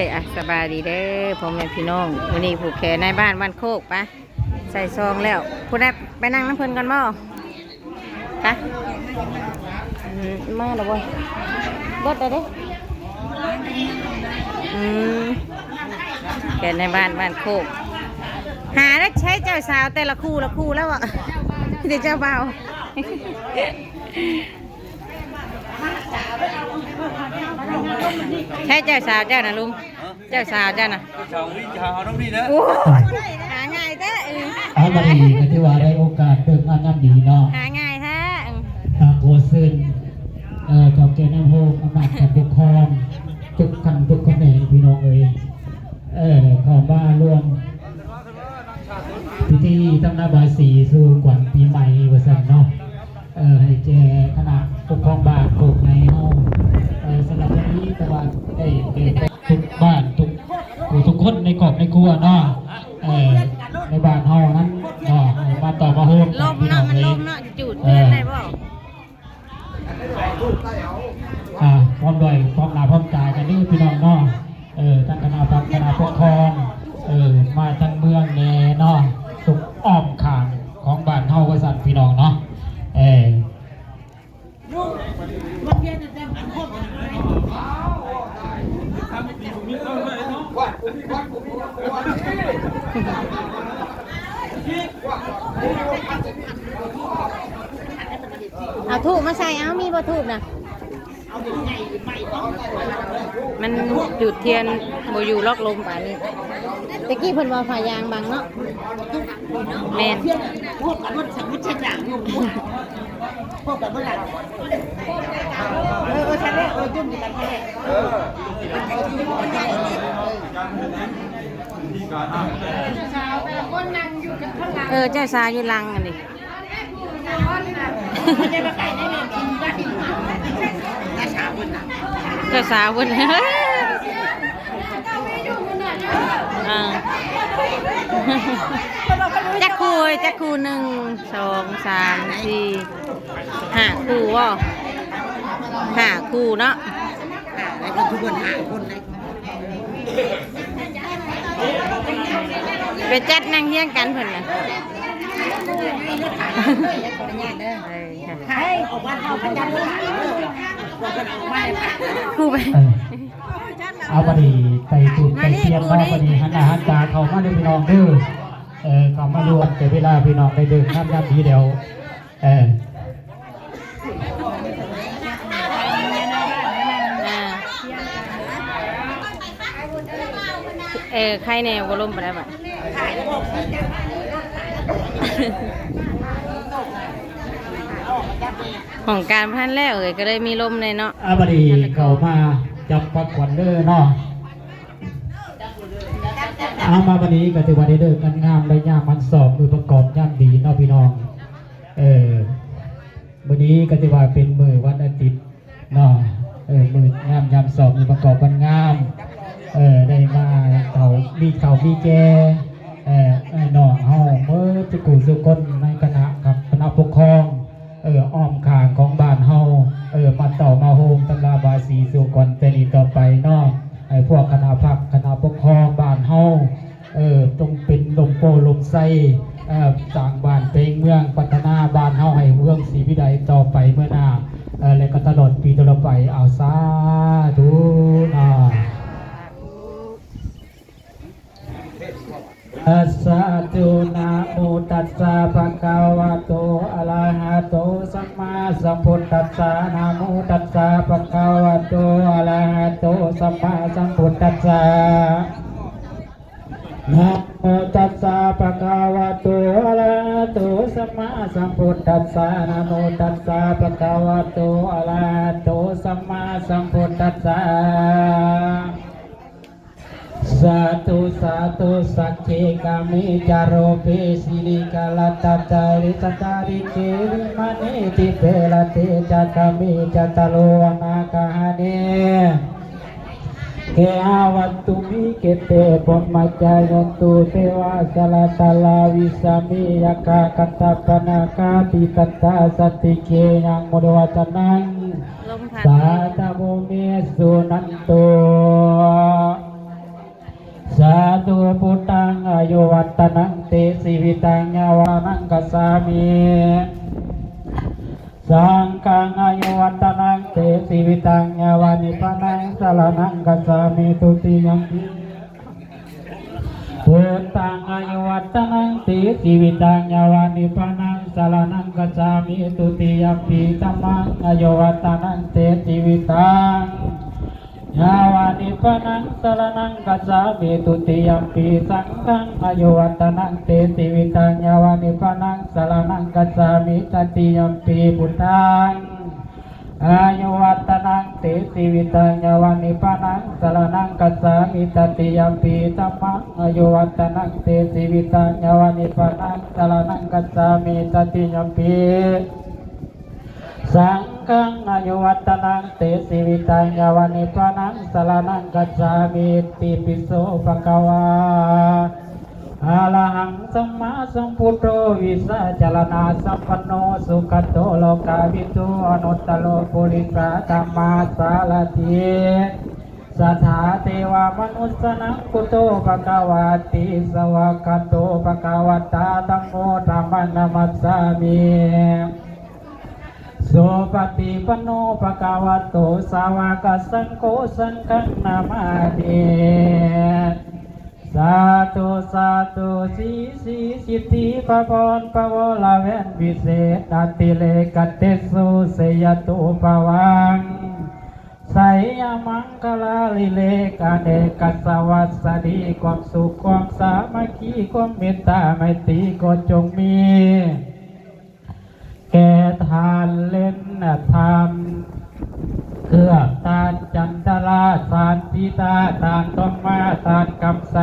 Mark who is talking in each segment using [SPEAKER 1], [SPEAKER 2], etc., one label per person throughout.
[SPEAKER 1] ยสบายดีเด้อพ่อแม่พี่น้องวันนี้ผูกแขนในบ้านโคกปะใส่ซองแล้วผู้ใดไปนั่งน้ำเพลินกันบ่คะมาแล้วบ่บดได้แขนในบ้านโคกหาได้ใช้เจ้าสาวแต่ละคู่แล้วอ่ะเดี๋ยวเจ้าเบาใช่เจ้าสาวเจ้านะลุงเจ้าสาวเจ้านะ
[SPEAKER 2] ชาววิ่งชาวน้องดีนะ
[SPEAKER 1] หาง่ายแท้
[SPEAKER 3] เอามาดีกันที่ว่าได้โอกาสเติมงานน้ำดีเนาะ
[SPEAKER 1] หาง่ายแท้
[SPEAKER 3] โคซึนเจ้าเกณฑ์น้ำโฮมอำนาจการปกครองทุกขั้นทุกแขนงพี่น้องเข้ามาร่วมพิธีตั้งหน้าบายสีสู่ขวัญปีใหม่วันสันเนาะให้แจคณะปกครองบ้านโคกในห้องสำหรับวันนี้ตะวันได้เดินทุกบ้านทุกคนในกรอบในครัวเนาะในบ้านห้องนั้นเนาะมาต่อมาโฮม
[SPEAKER 1] ลมเนาะมันลมเนาะจุดเพื่อนได้บ่
[SPEAKER 3] พร้อมด้วยพร้อมหน้าพร้อมตากันนี่พี่น้องเนาะทั้งคณะปกครองมาทั้งเมืองแน่เนาะสุกอ้อมขางของบ้านเฮาว่าสั่นพี่น้องเนาะ
[SPEAKER 1] เอาทูบมาใส่เอามีบ่ทูบนะมันจุดเทียนบ่อยู่ล็อกลมป่านนี้ตะกี้เพิ่นว่าฝ่ายยางบังเนาะแม่น
[SPEAKER 4] พวกกันว่าสมมุติฉันอย่างอยู่พวกกันว่าอะไรฉันเลยยุ่งกันเลย
[SPEAKER 1] เจ้าสาวอยู่ลังอันนี้เจ้าสาวบนจักคู่1 2 3 4 5คู่ว่5คู่เนาะ
[SPEAKER 4] ทุกคนหาคนเลย
[SPEAKER 1] ไปจัดนั่งเฮียงกันเพิ่นน่ะคู่ไป
[SPEAKER 3] เอาพอดีไปจุดไปเทียนว่าพอดีหันหน้าหันตาเข้ามาด้วยพี่น้องเด้อเข้ามารวมแต่เวลาพี่น้องได้เดินน้ำดีเดียว
[SPEAKER 1] ใครแน่วอลุ่มไปได้ไหมของการพันแล้วก็เลยมีลมเลยเนาะ
[SPEAKER 3] พอดีเข้ามาจับปักขวัญเด้อเนาะมาวันนี้ก็ถือว่าได้เดินกันงามได้ย่ามันสอบมือประกอบย่ามดีเนาะพี่น้องวันนี้ก็ถือว่าเป็นมือวันอาทิตย์เนาะมืองามยามสอบมือประกอบวันงามได้มามีแกน้องเฮาเมื่อจะกูสุกนในคณะครับคณะปกครองอ้อมขางของบ้านเฮามาต่อมาโฮมตำราบาสีสุกนแต่นี้ต่อไปเนาะพวกคณะพักคณะปกครองบ้านเฮาจงเป็นลมโปลมไส้สร้างบ้านเป็นเมืองพัฒนาบ้านเฮาให้เมืองศรีวิไลต่อไปเมื่อหน้าและก็ตลอดปีตลอดไปเอาสาธุอัสสะตุนะโมตัสสะภะคะวะโตอะระหะโตสัมมาสัมพุทธัสสะนะโมตัสสะภะคะวะโตอะระหะโตสัมมาสัมพุทธัสสะนะโมตัสสะภะคะวะโตอะระหะโตสัมมาสัมพุทธัสสะนะโมตัสสะภะคะวะโตอะระหะโตสัมมาสัมพุทธัสสะสาธุสัจเจกามิจาโรเปสิลิกาลตัตาริตตาริเกวิมานิติเปลเตจักามิจัตโลนาคาเนเกอาวัตุมิเกเตปมัจจายันตุเทวาสลาตลาวิสามิยกะกัตตปนาคาติตัตตาสติเกยังมุดวัตนังสาธโมเมสุนันโต สีวิตังยาวานังกัสสามิสังฆังอายุวัตนังเตสีวิตังยาวานิพพานังสรณังกัสสามิทุติยัมปิพุทธังอายุวัตนังติสีวิตังยาวานิพพานังสรณังกัจฉามิตุติยัมปิธัมมังอายุวัตนังเตสีวิตังยาวานิพพานังสรณังกัจฉามิตุติยัมปิสังฆังอายุวัตนังเตสีวิตังยาวานิพพานังสรณังกัจฉามิตติยัมปิพุทธังอายุวัตนังเตสีวิตังยาวานิพพานังสรณังกัจฉามิตติยัมปิธัมมังอายุวัตนังเตสีวิตังยาวานิพพานังสรณังกัจฉามิตติยัมปิสังฆังอายุวัตนังเตสีวิตังยาวานิพพานังสรณังกัจฉามิติปิโสภะคะวาอะระหังสัมมาสัมพุทโธวิสาจารณาสัมปันโนสุขโตโลกาวิทูอนุตตโลปุริสาธัมมาสารถิสัทธาเทวามนุสสนังกุโตภะคะวะติสวากขาโตภะคะวะตาธัมโมธัมมังนัมมัสสามิโสปฏิปันโนภะคะวะโตสาวกสังโฆสังฆังนามามิสาธุสาธุสีสีสิทธิพระพรพระวรเวนวิเศษอติเลกเตสุเสยตุภวังไสยมังคลาลิเลกเนกัสสวัสดีความสุขความสามัคคีความเมตตาไมตรีก็จงมีแก่ทานเล่นธรรมเครื่องทานจันทราทานพิตาทานต้องมาทานกำไส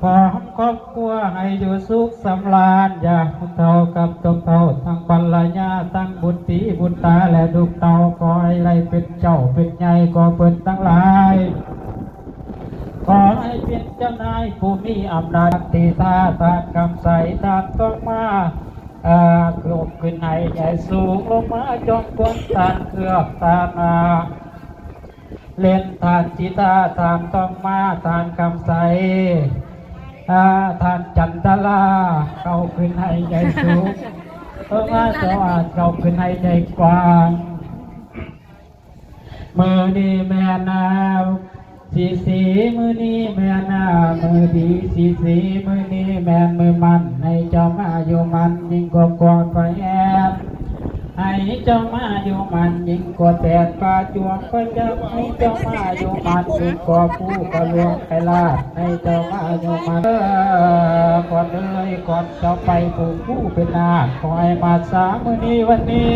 [SPEAKER 3] พร้อมครอบครัวให้อยู่สุขสำราญอย่าเท่ากับตกเท่าทั้งบรรยาทั้งบุตรีบุตรตาและลูกเต่าขอให้ไรเป็นเจ้าเป็นใหญ่ก็เปิดทั้งหลายขอให้เป็นเจ้านายผู้มีอำนาจตีตาทานกำไสทานต้องมากรบขึ้นให้ใหญ่สูงลงมาจอมกวนทานเครือบทานเล่นทานจิตาทานต้องมาทานคำใสทานจันทลาเข้าขึ้นให้ใหญ่สูงมาสวัสดิ์เข้าขึ้นให้ใหญ่กว้างมือดีแม่นาสีสีมือนี้แม่นามือดีสีสีมือนี้แม่มือมันให้เจ้ามาอยู่มันยิ่งกว่ากอดไปแอบให้เจ้ามาอยู่มันยิ่งกว่าแตกปลาจวงก็จะให้เจ้ามาอยู่มันยิ่งกว่าผู้กระลวงไก่ลาดให้เจ้ามาอยู่มันก่อนเลยก่อนเจ้าไปผูกผู้เป็นนาคอยมาสามือนี้วันนี้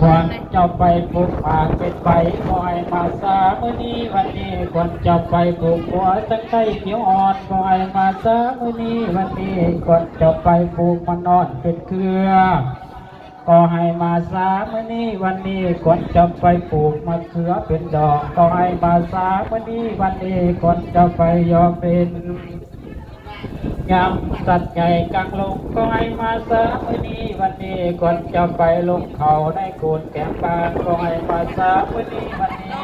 [SPEAKER 3] ก่อนเจ้าไปปลูกป่าเป็นไปคอยมาสามือนี้วันนี้ก่อนเจ้าไปปลูกหัวตั้งใจเขียวอ่อนคอยมาสามือนี้วันนี้ก่อนเจ้าไปปลูกมันนอนเป็นเครือก็ให้มาสามือนี้วันนี้ก่อนเจ้าไปปลูกมะเขือเป็นดอกก็ให้มาสามือนี้วันนี้ก่อนเจ้าไปยอมเป็นยำสัตว์ใหญ่กลางลงก็ให้มาสามือนี้วันนี้ก่อนจะไปลงเขาในโคนแก้มปานก็ให้มาสามือนี้วันนี้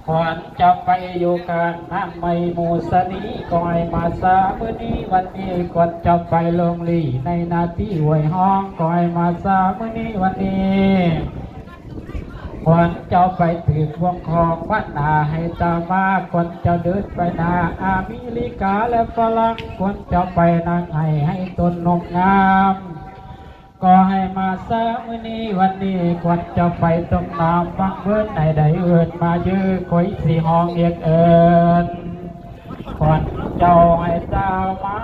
[SPEAKER 3] ก่อนจะไปอยู่การน้ำไม่มูสนีก็ให้มาสามือนี้วันนี้ก่อนจะไปลงลีในนาที่หวยห้องก็ให้มาสามือนี้วันนี้ก่อนเจ้าไปถือวงคองวัดนาให้ตามาก่อนเจ้าเดินไปนาอเมริกาและฝรั่งก่อนเจ้าไปนางให้ตนนกงามก็ให้มาสามือนี้วันนี้ก่อนเจ้าไปตรงน้ำฟังเบิ้ลในใดเอิญมายื้อคอยสีห้องเรียกเอิญก่อนเจ้าให้เจ้ามา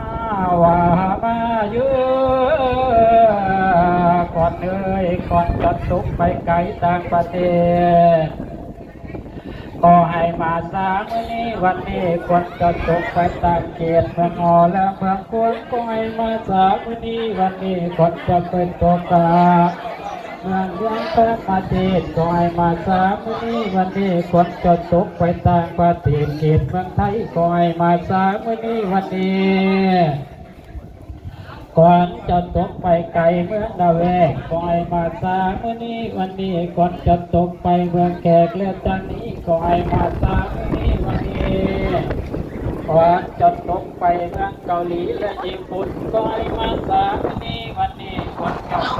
[SPEAKER 3] ว่ามายื้อก่อนเอ้ยก่อนจะตุกไปไกลต่างประเทศก็ให้มาสามือนี้วันนี้ก่อนจะตุกไปต่างเขตเมืองออและเมืองกวนก็ให้มาสามือนี้วันนี้ก่อนจะเป็นตัวกาเมืองเมืองแปดประเทศก็ให้มาสามือนี้วันนี้ก่อนจะตุกไปต่างประเทศเขตเมืองไทยก็ให้มาสามือนี้วันนี้ก่อนจะตกไปไกลเมืองดาเวกก็ให้มาสามือนี้วันนี้ก่อนจะตกไปเมืองแขกและจันนี้ก็ให้มาสามือนี้วันนี้ ว่าจนตกไปเมืองเกาหลีและญี่ปุ่นก็ให้มาสาวันนี้คนจะไป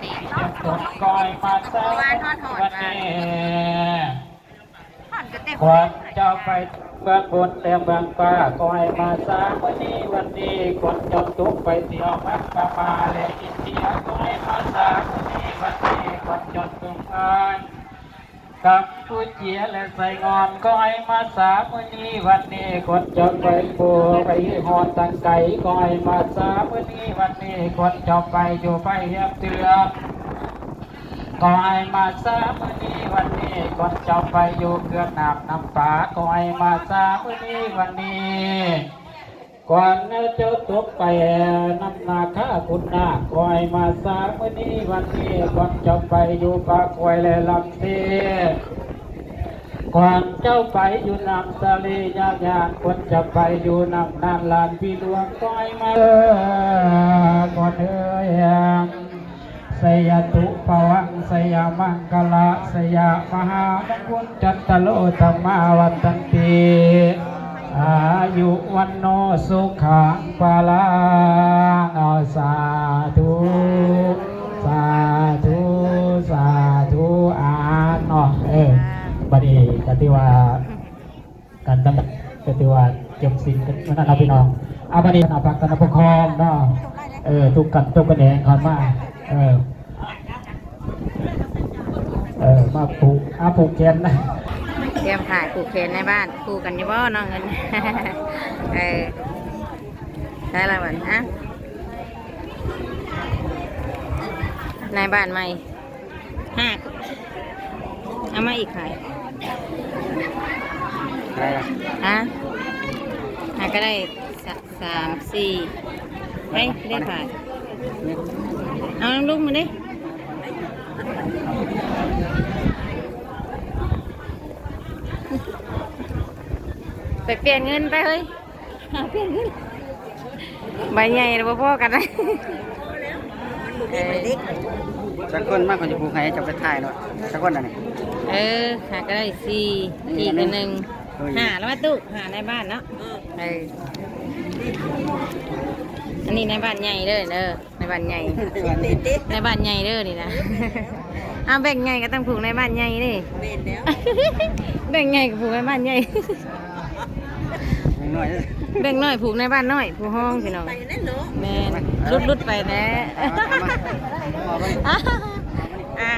[SPEAKER 3] ญี่ปุ่นก็ให้มาสาวันนี้คนจะไปเมืองบนแต่เมืองฟ้าก็ให้มาสาวันนี้คนจะตกไปเที่ยวมักกะมาและอินเดียก็ให้มาสาวันนี้คนจะตกไปกับผู้เจียและใส่งอนก็ให้มาสาวันนี้คนจะไปปูไปหอดตังไก่ก็ให้มาสาวันนี้คนจะไปอยู่ไปเฮียบเตือก็ให้มาสาวันนี้คนจะไปอยู่เกือบน้ำป่าก็ให้มาสาวันนี้ก่อนเจ้าตกไปน้ำนาข้าคุณนาก็ให้มาสาวันนี้คนจะไปอยู่ปากควยและลำเสียก่อนเจ้าไปอยู่น้ำทะเลยายาคนจะไปอยู่น้ำนานลานพี่หลวงก็ให้มาก่อนสยตุภวังสยามังกละสยามหามงคลจัตตโลธรรมาวันตันติอายุวันโนสุขังปาลังสาธุสาธุสาธุเนาะบัดนี้กติว่าการตั้งกติว่าเก็บสิ่งนั้นเราพี่น้องบัดนี้นับกันนับปกครองเนาะทุกกันเองก่อนมามาผูกแขนนะ
[SPEAKER 1] เตรียมถ่ายผูกแขนในบ้านผูกกันอยู่บ่น้องเงินใช่แล้วบ่ฮะในบ้านใหม่5เอามาอีกขายฮะก็ได้3 4ได้ขายเอาลูกมาดิไปเปลี่ยนเงินไปเฮ้ยเปลี่ยนเงินใบใหญ่หรือพ่อกันนะ
[SPEAKER 4] สักคนมากกว่าจะผูกให้จะไปถ่ายเนาะสักคนอะไร
[SPEAKER 1] หาก็ได้4อีก1หาแล้วมาตู้หาในบ้านเนาะอันนี้ในบ้านใหญ่เด้อในบ้านใหญ่ในบ้านใหญ่เด้อนี่นะแบ่งใหญ่ก็ต้องผูกในบ้านใหญ่ดิแบ่งใหญ่ก็ผูกในบ้านใหญ่แบ่งน้อยผูกในบ้านน้อยผูกห้องพี่น้องแม่รุดไปแน่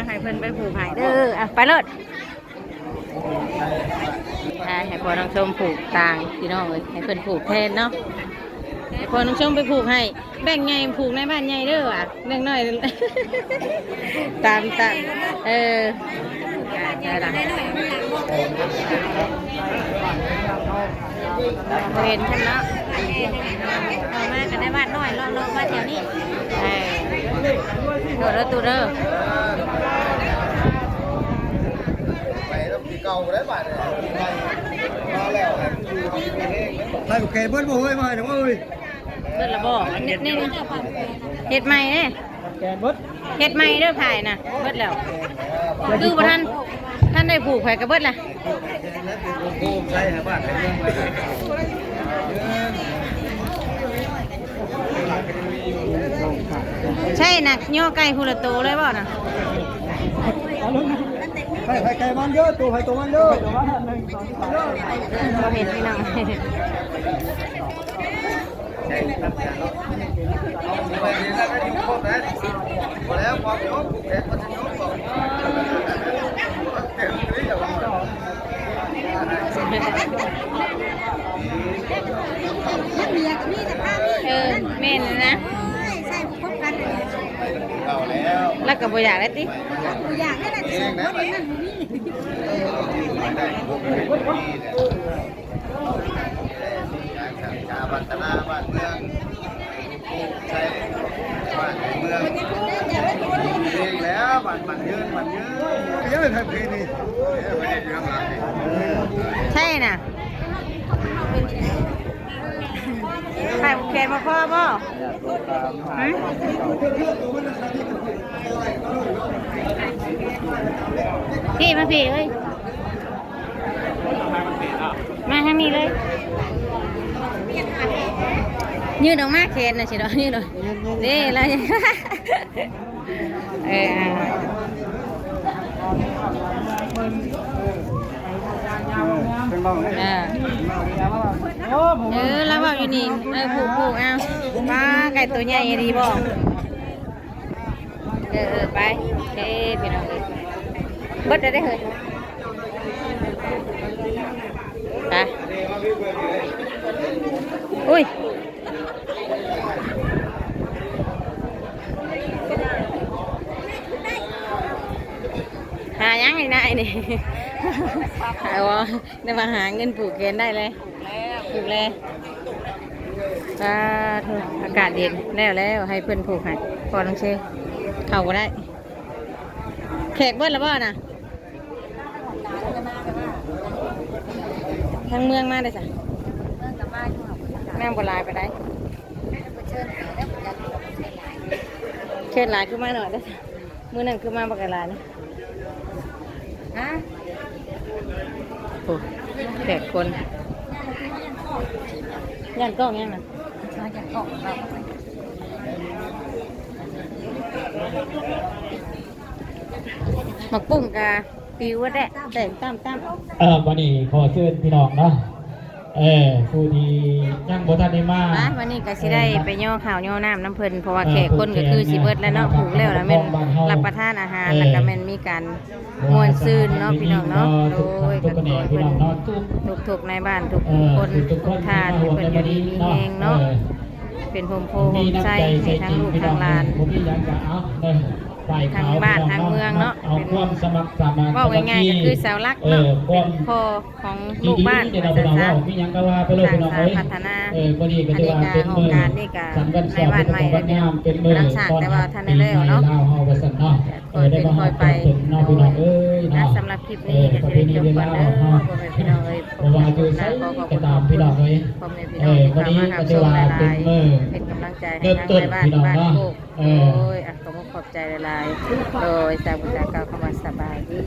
[SPEAKER 1] ให้เพิ่นไปผูกให้เด้อไปเลยให้พ่อน้องชมผูกต่างพี่น้องเลยให้เพิ่นผูกแทนเนาะให้พ่อน้องชมไปผูกให้แบ่งใหญ่ผูกในบ้านใหญ่เด้อแบ่งน้อยตามได้ละเห็นใช่ไหมเอามากันในบ้านน้อยรอบ้านเดี๋ยวนี้โดดตู้เด้อ
[SPEAKER 2] ไปต้องตีเก่าได้บ้านมาแล้วให้โอเคเบิ้ลบ่เฮ้ยมาเดี๋ยวเอ้ย
[SPEAKER 1] เบิ้ลละบ่นี่เห็ดใหม่เนี่ยเห็ดใหม่เด้อไผ่น่ะเบิ้ลแล้วคือบ่ท่านได้ผูกไผ่กับเบิ้ลล่ะ
[SPEAKER 2] ใช่ครับบ้าน
[SPEAKER 1] ใช่น่ะย่อไก่ฮูละโตเลยบ่น่ะ
[SPEAKER 2] ให้ไก่มันเยอะตัวให้ตัวมันเยอะ
[SPEAKER 1] เราเห็นพี่น้อง
[SPEAKER 2] แล้วพอโยกเด็กมันจะโยกบอก
[SPEAKER 1] เม่นนะ
[SPEAKER 2] ใส่พบกันเก่า
[SPEAKER 1] แล้วก็บ่อยากได้ติ
[SPEAKER 2] อยากได้แต่คนนั้นนี่ชาบัตนาบ้านเมืองใช่บ้านเมืองเองแล้วบ้านยืนเยอะทันทีนี่
[SPEAKER 1] ใช่น่ะใครแขนมาพ่อบ่พี่มาพี่เอ้ยมาทางนี้เลย ยืดออกมาแขนน่ะสิเนาะยืดออกนี่แล้วเออแล้วบอกอยู่นี่ผูกเอามาไก่ตัวใหญ่ดีบ่ไปพี่น้องเบิดได้เลยไปอุ้ยหายังไงนายนี่หาวะได้มาหาเงินปลูกเกณฑ์ได้เลยปลูกเลยอากาศเย็นแล้วให้เพื่อนปลูกให้พอต้องเชื่อเข้าก็ได้แขกเบิดแล้วบ่น่ะทางเมืองมาได้จ้ะแม่งโบราณไปได้เชิญหลายขึ้นมาหน่อยได้จ้ะมื้อนั้นขึ้นมาบักหลายนะโอ้แขกคนย่านกล้องยังน่ะย่านกล้องหมักปุ้งกาปิวว่าแต่งตั้ม
[SPEAKER 3] วันนี้ขอเชิญพี่น้องเนาะผู้ที่ยังบ่ทันได้มา
[SPEAKER 1] วันนี้ก็สิได้ไปย่อข่าวย่อน้ำน้ำเพลินเพราะว่าแขกคนก็คือสิเบิดแล้วเนาะผูกแล้วแม่นรับประทานอาหารแล้วก็แม่นมีการมวนซื่นเนาะพี่น้องเนาะโดยก็ขอเพิ่นทุกในบ้านทุกคนทุกทานเพิ่นอยู่ดีมีแรงเนาะเป็นโฮมโพโฮมใจให้ทั้งลูกทั้งหลานทางบ้านทางเมืองเนาะเป็นว่าง่ายๆก็คือเสาหลักเนาะเป็นพ่อของลูกบ้านสร้างสรรค์พัฒนาอันนี้การโครงการนี่ก็ในบ้านใหม่เลยเป็นรักษาแต่ว่าท่านได้แล้วเนาะคอยเป็นคอยไปนะสำหรับคลิปนี้ก็จะได้จบก่อนเด้อพ่อแม่พี่น้องเอ้ยผมขอขอบคุณพ่อแม่พี่น้องที่เข้ามาหาชมหลายๆเป็นกำลังใจให้ทางในบ้านโคกโอ้ยขอบใจหลายๆโดยสาวบุญตาเก่าคำว่าสบายดี